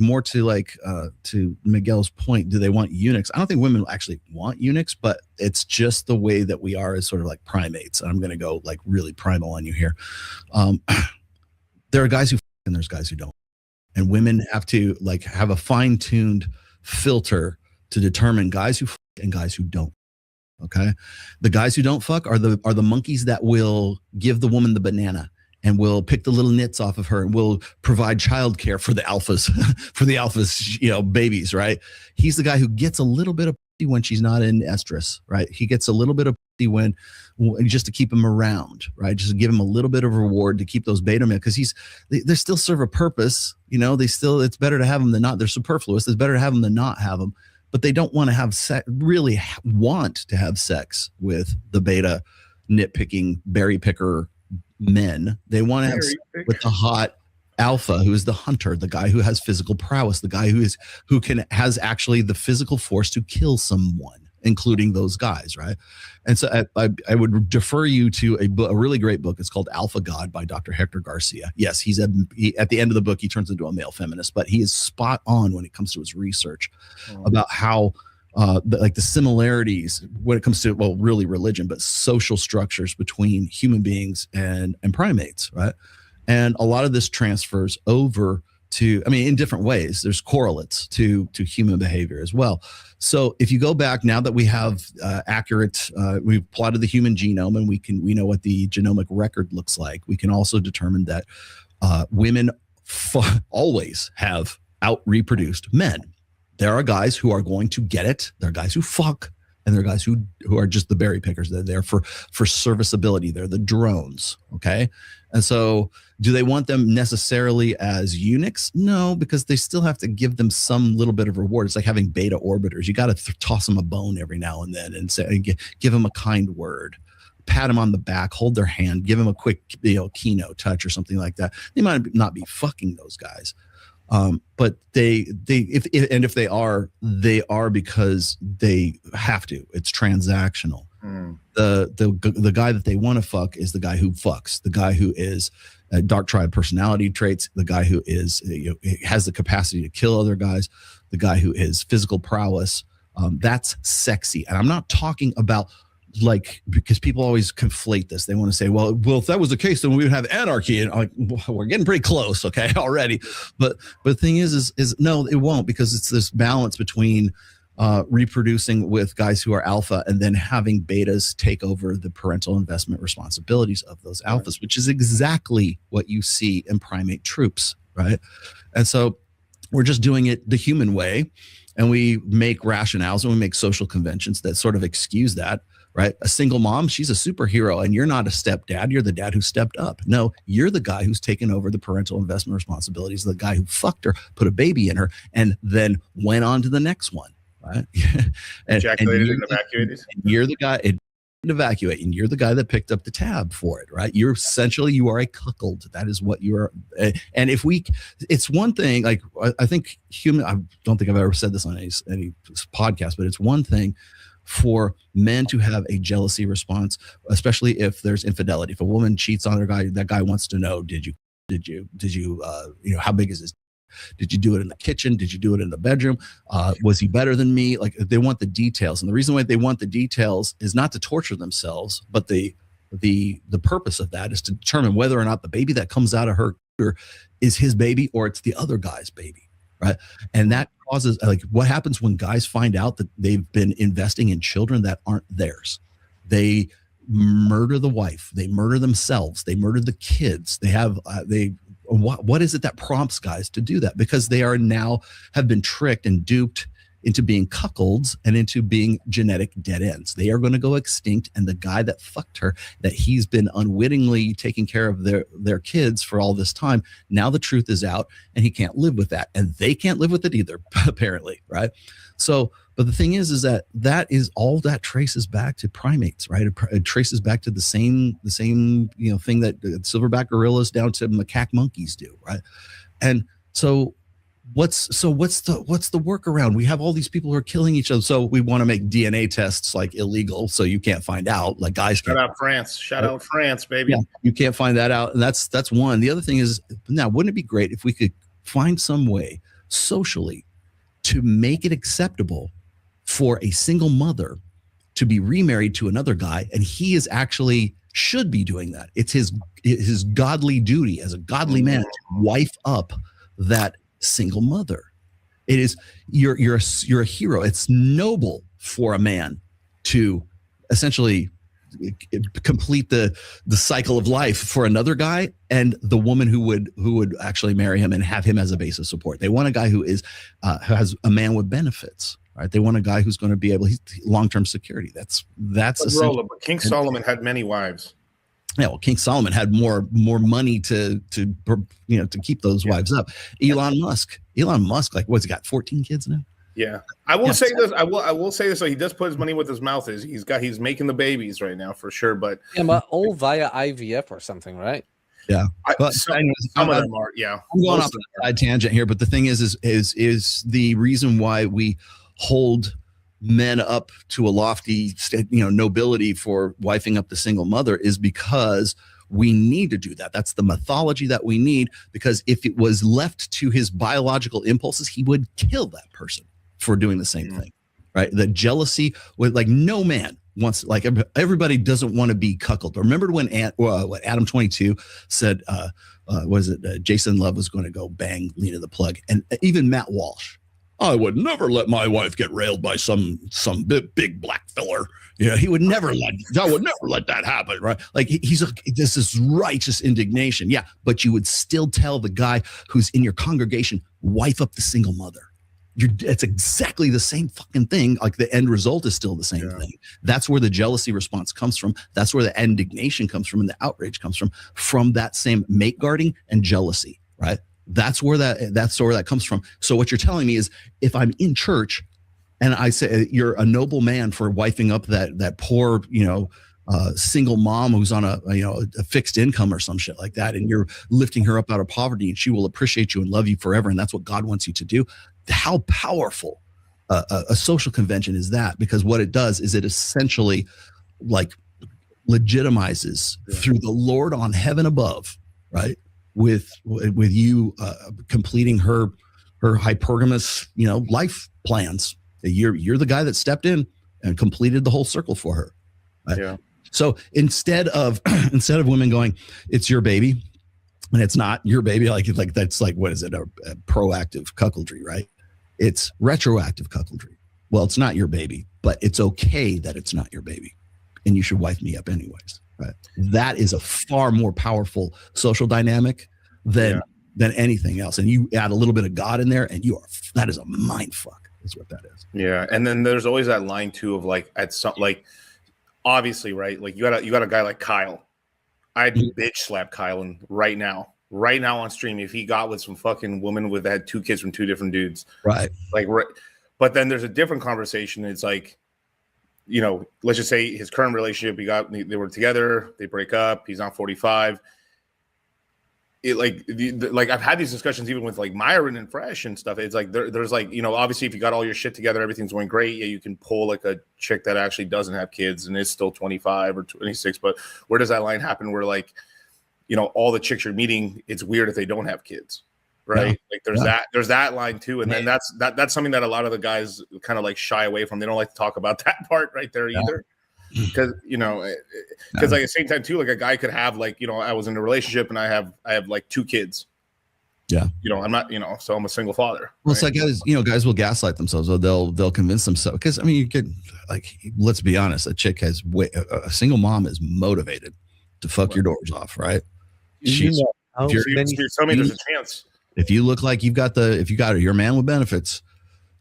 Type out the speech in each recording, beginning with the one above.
more to Miguel's point, do they want eunuchs? I don't think women actually want eunuchs, but it's just the way that we are as sort of like primates. I'm going to go like really primal on you here. There are guys who and there's guys who don't, and women have to like have a fine-tuned filter to determine guys who and guys who don't. Okay, the guys who don't fuck are the monkeys that will give the woman the banana and will pick the little nits off of her and will provide childcare for the alphas, babies, right? He's the guy who gets a little bit of pussy when she's not in estrus, right? He gets a little bit of pussy when just to keep him around, right? Just to give him a little bit of reward to keep those beta men, because they still serve a purpose, it's better to have them than not. They're superfluous. It's better to have them than not have them. But they don't want to have want to have sex with the beta nitpicking berry picker men. They want to have sex with the hot alpha, who is the hunter, the guy who has physical prowess, the guy who has actually the physical force to kill someone, including those guys, right? And so I would defer you to a really great book. It's called Alpha God by Dr. Hector Garcia. Yes, he at the end of the book, he turns into a male feminist, but he is spot on when it comes to his research about how the similarities when it comes to, well, really religion, but social structures between human beings and primates, right? And a lot of this transfers over to, in different ways. There's correlates to human behavior as well. So if you go back, now that we have we've plotted the human genome and we know what the genomic record looks like, we can also determine that women always have out-reproduced men. There are guys who are going to get it. There are guys who fuck, and there are guys who are just the berry pickers. They're there for serviceability. They're the drones, okay? And so do they want them necessarily as eunuchs? No, because they still have to give them some little bit of reward. It's like having beta orbiters. You got to toss them a bone every now and then and say, give them a kind word, pat them on the back, hold their hand, give them a quick keynote touch or something like that. They might not be fucking those guys. But if they are because they have to. It's transactional. The guy that they want to fuck is the guy who fucks, the guy who is dark tribe personality traits, the guy who is has the capacity to kill other guys, the guy who is physical prowess. That's sexy, and I'm not talking about because people always conflate this. They want to say, well, if that was the case, then we would have anarchy. And we're getting pretty close, okay, already. But the thing is no, it won't, because it's this balance between reproducing with guys who are alpha and then having betas take over the parental investment responsibilities of those alphas, which is exactly what you see in primate troops, right? And so we're just doing it the human way, and we make rationales and we make social conventions that sort of excuse that. Right? A single mom, she's a superhero, and you're not a stepdad. You're the dad who stepped up. No, you're the guy who's taken over the parental investment responsibilities, the guy who fucked her, put a baby in her, and then went on to the next one. Right? Ejaculated and evacuated. You're the guy evacuating. You're the guy that picked up the tab for it, right? You are a cuckold. That is what you are. And it's one thing. Like I think I don't think I've ever said this on any podcast, but it's one thing for men to have a jealousy response, especially if there's infidelity. If a woman cheats on her guy, that guy wants to know, did you, how big is his? Did you do it in the kitchen? Did you do it in the bedroom? Was he better than me? Like, they want the details. And the reason why they want the details is not to torture themselves, but the purpose of that is to determine whether or not the baby that comes out of her is his baby or it's the other guy's baby. Right. And that causes, what happens when guys find out that they've been investing in children that aren't theirs? They murder the wife. They murder themselves. They murder the kids. What is it that prompts guys to do that? Because they have been tricked and duped into being cuckolds and into being genetic dead ends. They are going to go extinct, and the guy that fucked her, that he's been unwittingly taking care of their kids for all this time, now the truth is out, and he can't live with that, and they can't live with it either, apparently, right? So, but the thing is that is all that traces back to primates, right? It traces back to the same thing that silverback gorillas down to macaque monkeys do, right? And so what's the workaround? We have all these people who are killing each other, so we want to make DNA tests illegal, so you can't find out. Like, guys can't. Shout out France, baby. Yeah, you can't find that out, and that's one. The other thing is, now, wouldn't it be great if we could find some way socially to make it acceptable for a single mother to be remarried to another guy, and he is actually should be doing that. It's his godly duty as a godly man to wife up that single mother. It is you're a hero. It's noble for a man to essentially complete the cycle of life for another guy, and the woman who would actually marry him and have him as a base of support. They want a guy who has a man with benefits, right? They want a guy who's going to be able long-term security. That's but King Solomon had many wives. Yeah, well, King Solomon had more money to keep those wives up. Elon Musk, like what's he got? 14 kids now. Yeah, I will say this. I will say this. So he does put his money where his mouth is. He's making the babies right now for sure. But all via IVF or something, right? Yeah, but some of them are. Yeah, I'm going off a side tangent here, but the thing is the reason why we hold men up to a lofty nobility for wifing up the single mother is because we need to do that. That's the mythology that we need, because if it was left to his biological impulses, he would kill that person for doing the same thing, right? The jealousy with no man wants, like everybody doesn't want to be cuckolded. Remember when what Adam 22 said, Jason Love was going to go bang Lena the Plug, and even Matt Walsh, I would never let my wife get railed by some big black filler. He would never let that happen, right? Like this is righteous indignation. Yeah, but you would still tell the guy who's in your congregation, wife up the single mother. It's exactly the same fucking thing. Like the end result is still the same thing. That's where the jealousy response comes from. That's where the indignation comes from, and the outrage comes from that same mate guarding and jealousy, right? That's where that comes from. So what you're telling me is, if I'm in church and I say you're a noble man for wifing up that poor, single mom who's on a fixed income or some shit like that, and you're lifting her up out of poverty, and she will appreciate you and love you forever, and that's what God wants you to do. How powerful a social convention is that? Because what it does is it essentially legitimizes through the Lord on heaven above, right? With you completing her hypergamous life plans. You're the guy that stepped in and completed the whole circle for her. Right? Yeah. So instead of women going, it's your baby, and it's not your baby, like that's like, what is it, a proactive cuckoldry, right? It's retroactive cuckoldry. Well, it's not your baby, but it's okay that it's not your baby, and you should wife me up anyways. Right. That is a far more powerful social dynamic than anything else. And you add a little bit of God in there, and that is a mind fuck. Is what that is. Yeah. And then there's always that line too of obviously, right? Like you got a guy like Kyle. I'd bitch slap Kyle right now on stream if he got with some fucking woman that had 2 kids from 2 different dudes. Right. But then there's a different conversation. It's like, let's just say his current relationship, they were together, they break up, he's on 45. I've had these discussions even with Myron and Fresh and stuff. It's like there's obviously if you got all your shit together, everything's going great. Yeah, you can pull a chick that actually doesn't have kids and is still 25 or 26. But where does that line happen? Where all the chicks you're meeting, it's weird if they don't have kids, right? Yeah. There's that line too, and then that's something that a lot of the guys kind of shy away from. They don't like to talk about that part right there either. Because at the same time too, a guy could have I was in a relationship and I have 2 kids. Yeah. I'm not, so I'm a single father. Well, right? It's like guys will gaslight themselves, or they'll convince themselves, because you could let's be honest, a chick has a single mom is motivated to fuck your doors off, right? You're telling me there's a chance. If you look like you've got your man with benefits,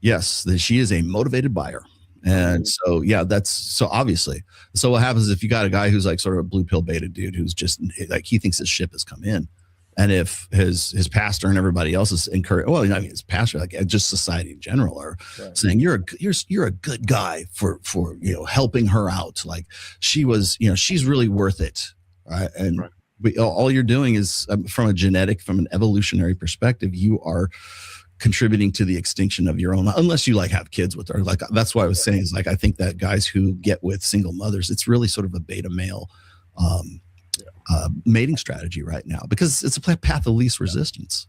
yes, she is a motivated buyer. And so, that's so obviously. So what happens if you got a guy who's sort of a blue pill beta dude who's just he thinks his ship has come in, and if his pastor and everybody else is his pastor, just society in general are saying you're a good guy for helping her out, she was she's really worth it, right? And all you're doing is from an evolutionary perspective, you are contributing to the extinction of your own, unless you have kids with her. That's why I was saying is I think that guys who get with single mothers, it's really sort of a beta male mating strategy right now, because it's a path of least resistance.